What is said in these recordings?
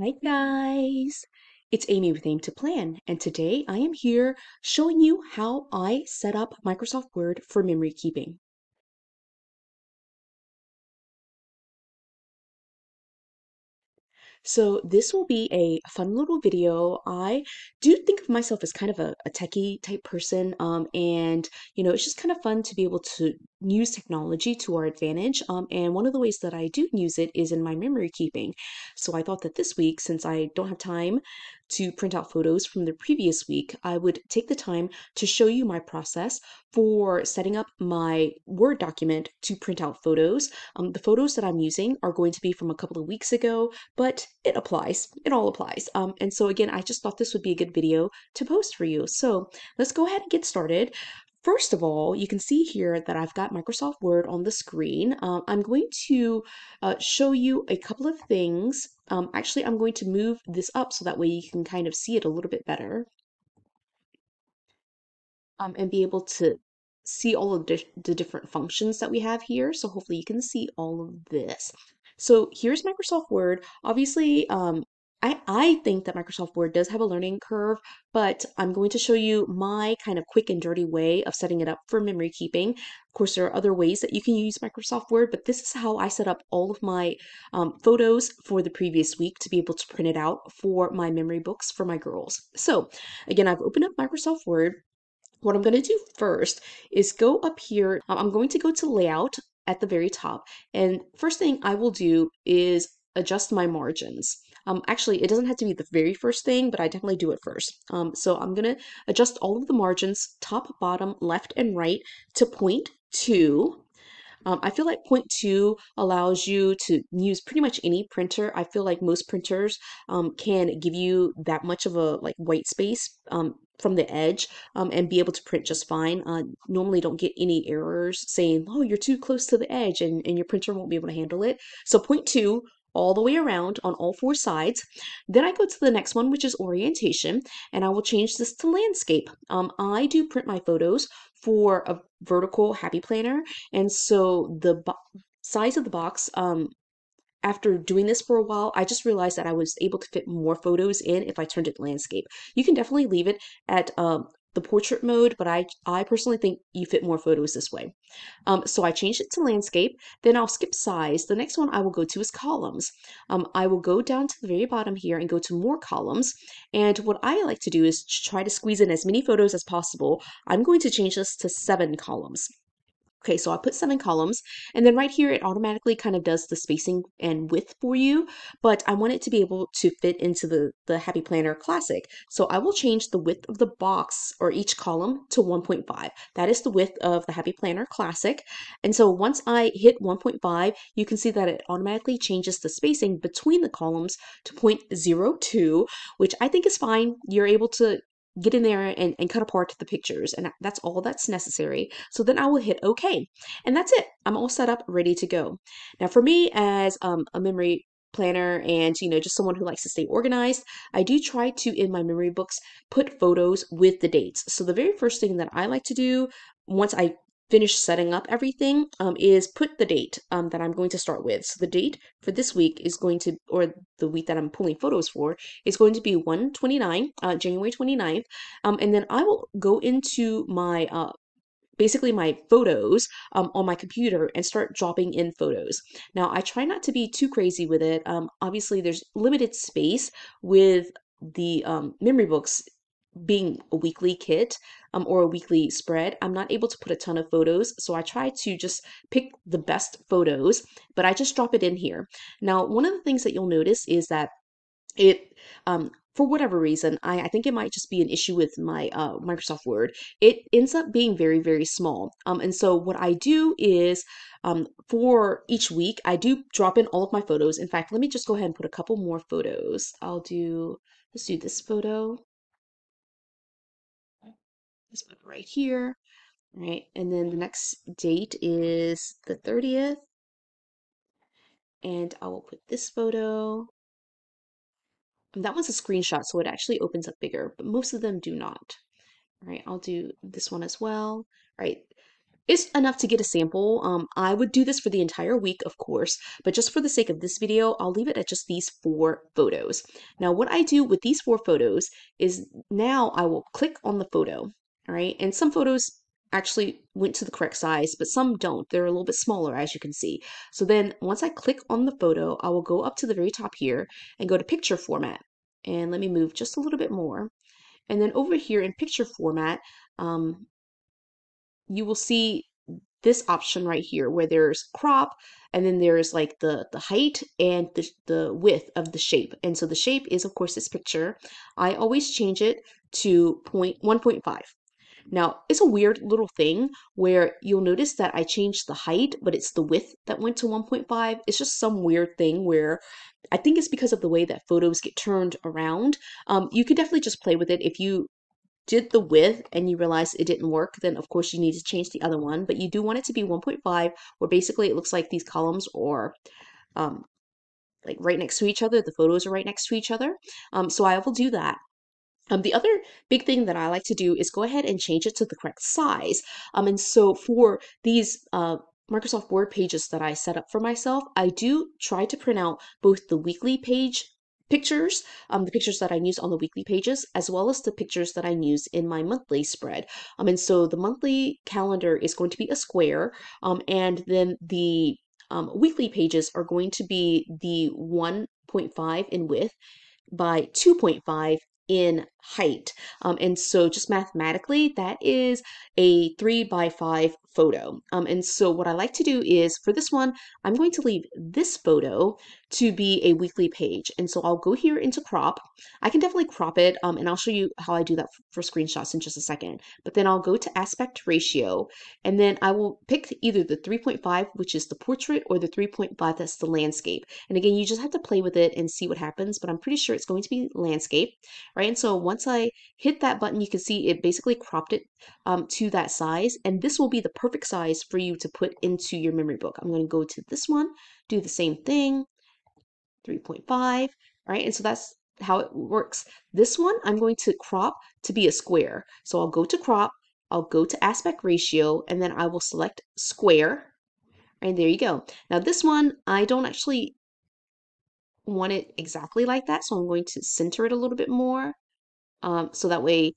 Hi guys, it's Amy with Aim to Plan, and today I am here showing you how I set up Microsoft Word for memory keeping. So this will be a fun little video. I do think of myself as kind of a techie type person, and it's just kind of fun to be able to use technology to our advantage. And one of the ways that I do use it is in my memory keeping. So I thought that this week, since I don't have time to print out photos from the previous week, I would take the time to show you my process for setting up my Word document to print out photos. The photos that I'm using are going to be from a couple of weeks ago, but it applies. It all applies. And so again, I just thought this would be a good video to post for you. So let's go ahead and get started. First of all, you can see here that I've got Microsoft Word on the screen. I'm going to show you a couple of things. Actually, I'm going to move this up so that way you can kind of see it a little bit better, and be able to see all of the different functions that we have here. So hopefully you can see all of this. So here's Microsoft Word. Obviously, I think that Microsoft Word does have a learning curve, but I'm going to show you my kind of quick and dirty way of setting it up for memory keeping. Of course, there are other ways that you can use Microsoft Word, but this is how I set up all of my photos for the previous week to be able to print it out for my memory books for my girls. So again, I've opened up Microsoft Word. What I'm going to do first is go up here. I'm going to go to layout at the very top. And first thing I will do is adjust my margins. Actually, it doesn't have to be the very first thing, but I definitely do it first. So I'm going to adjust all of the margins, top, bottom, left, and right to 0.2. I feel like point two allows you to use pretty much any printer. I feel like most printers can give you that much of a like white space from the edge, and be able to print just fine. Normally don't get any errors saying, oh, you're too close to the edge and your printer won't be able to handle it. So point two all the way around on all four sides. Then I go to the next one, which is orientation, and I will change this to landscape. I do print my photos for a vertical happy planner, and so the size of the box, after doing this for a while, I just realized that I was able to fit more photos in if I turned it landscape. You can definitely leave it at the portrait mode, but I personally think you fit more photos this way. So I changed it to landscape. Then I'll skip size. The next one I will go to is columns. I will go down to the very bottom here and go to more columns. And what I like to do is try to squeeze in as many photos as possible. I'm going to change this to 7 columns. Okay, so I put 7 columns, and then right here it automatically kind of does the spacing and width for you, but I want it to be able to fit into the Happy Planner Classic. So I will change the width of the box or each column to 1.5. That is the width of the Happy Planner Classic. And so once I hit 1.5, you can see that it automatically changes the spacing between the columns to 0.02, which I think is fine. You're able to get in there and cut apart the pictures, and that's all that's necessary. So then I will hit OK, and that's it. I'm all set up, ready to go. Now for me as a memory planner and just someone who likes to stay organized, I do try to in my memory books put photos with the dates. So the very first thing that I like to do once I finish setting up everything, is put the date that I'm going to start with. So the date for this week is going to, or the week that I'm pulling photos for, is going to be 1/29, January 29th. And then I will go into my basically my photos on my computer and start dropping in photos. Now, I try not to be too crazy with it. Obviously, there's limited space with the memory books being a weekly kit, or a weekly spread. I'm not able to put a ton of photos, so I try to just pick the best photos, but I just drop it in here. Now, one of the things that you'll notice is that it for whatever reason, I think it might just be an issue with my Microsoft Word. It ends up being very, very small. And so what I do is, for each week, I do drop in all of my photos. In fact, let me just go ahead and put a couple more photos. Let's do this photo, right here. Right, and then the next date is the 30th, and I will put this photo. That one's a screenshot, so it actually opens up bigger, but most of them do not. All right, I'll do this one as well. All right, it's enough to get a sample. I would do this for the entire week, of course, but just for the sake of this video, I'll leave it at just these 4 photos. Now, what I do with these 4 photos is now I will click on the photo, all right? And some photos actually went to the correct size, but some don't. They're a little bit smaller, as you can see. So then once I click on the photo, I will go up to the very top here and go to picture format. And let me move just a little bit more. And then over here in picture format, you will see this option right here where there's crop and then there's like the height and the width of the shape. And so the shape is of course this picture. I always change it to 1.5. Now, it's a weird little thing where you'll notice that I changed the height, but it's the width that went to 1.5. It's just some weird thing where I think it's because of the way that photos get turned around. You can definitely just play with it. If you did the width and you realize it didn't work, then of course you need to change the other one. But you do want it to be 1.5, where basically it looks like these columns are um, like right next to each other. The photos are right next to each other. So I will do that. The other big thing that I like to do is go ahead and change it to the correct size. And so for these Microsoft Word pages that I set up for myself, I do try to print out both the weekly page pictures, the pictures that I use on the weekly pages, as well as the pictures that I use in my monthly spread. And so the monthly calendar is going to be a square, and then the weekly pages are going to be the 1.5 in width by 2.5 in height. And so just mathematically, that is a 3 by 5 photo. And so what I like to do is for this one, I'm going to leave this photo to be a weekly page. And so I'll go here into crop. I can definitely crop it, and I'll show you how I do that for screenshots in just a second. But then I'll go to aspect ratio, and then I will pick either the 3.5, which is the portrait, or the 3.5, that's the landscape. And again, you just have to play with it and see what happens, but I'm pretty sure it's going to be landscape, right? And so once I hit that button, you can see it basically cropped it to that size, and this will be the perfect size for you to put into your memory book. I'm going to go to this one, do the same thing, 3.5, right? And so that's how it works. This one, I'm going to crop to be a square. So I'll go to crop, I'll go to aspect ratio, and then I will select square, and there you go. Now this one, I don't actually want it exactly like that, so I'm going to center it a little bit more, so that way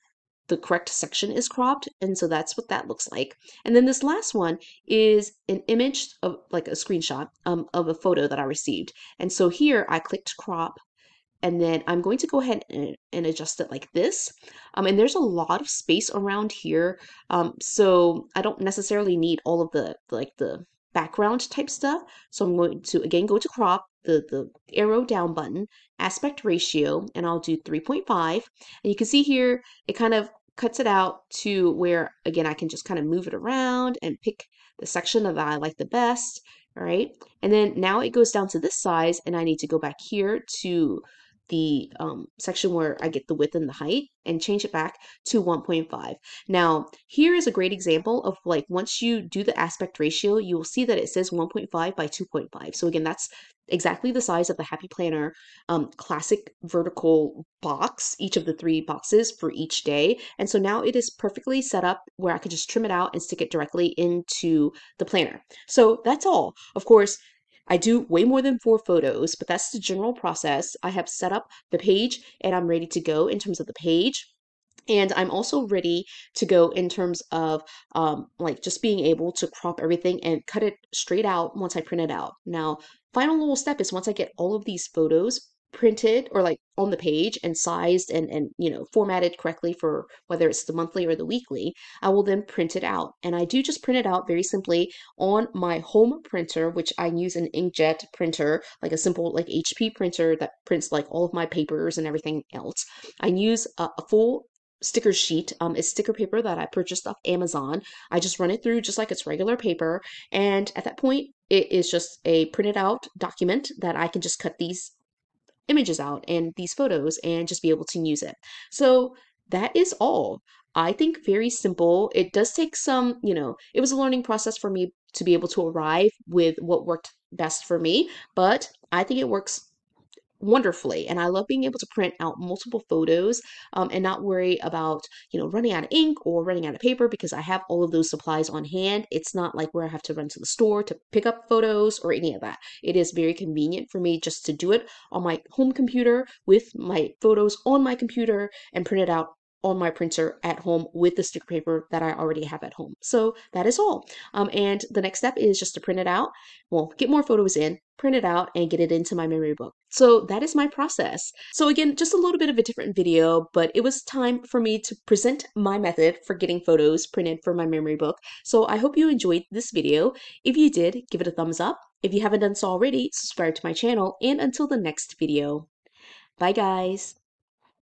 the correct section is cropped, and so that's what that looks like. And then this last one is an image of like a screenshot of a photo that I received. And so here I clicked crop, and then I'm going to go ahead and adjust it like this. And there's a lot of space around here, so I don't necessarily need all of the like the background type stuff. So I'm going to again go to crop, the arrow down button, aspect ratio, and I'll do 3.5. And you can see here it kind of cuts it out to where again I can just kind of move it around and pick the section that I like the best. All right, and then now it goes down to this size, and I need to go back here to the section where I get the width and the height and change it back to 1.5. Now, here is a great example of like once you do the aspect ratio, you will see that it says 1.5 by 2.5. So again, that's exactly the size of the Happy Planner classic vertical box, each of the 3 boxes for each day. And so now it is perfectly set up where I could just trim it out and stick it directly into the planner. So that's all. Of course, I do way more than 4 photos, but that's the general process. I have set up the page and I'm ready to go in terms of the page. And I'm also ready to go in terms of like just being able to crop everything and cut it straight out once I print it out. Now, final little step is once I get all of these photos printed or like on the page and sized and you know formatted correctly for whether it's the monthly or the weekly, I will then print it out. And I do just print it out very simply on my home printer, which I use an inkjet printer, like a simple like HP printer that prints like all of my papers and everything else. I use a full sticker sheet. It's sticker paper that I purchased off Amazon. I just run it through just like it's regular paper, and at that point it is just a printed out document that I can just cut these images out and these photos and just be able to use it. So that is all. I think very simple. It does take some, you know, it was a learning process for me to be able to arrive with what worked best for me, but I think it works wonderfully. And I love being able to print out multiple photos and not worry about, running out of ink or running out of paper because I have all of those supplies on hand. It's not like where I have to run to the store to pick up photos or any of that. It is very convenient for me just to do it on my home computer with my photos on my computer and print it out on my printer at home with the sticker paper that I already have at home. So that is all. And the next step is just to print it out. Well, get more photos in, print it out, and get it into my memory book. So that is my process. So again, just a little bit of a different video, but it was time for me to present my method for getting photos printed for my memory book. So I hope you enjoyed this video. If you did, give it a thumbs up. If you haven't done so already, subscribe to my channel, and until the next video. Bye guys.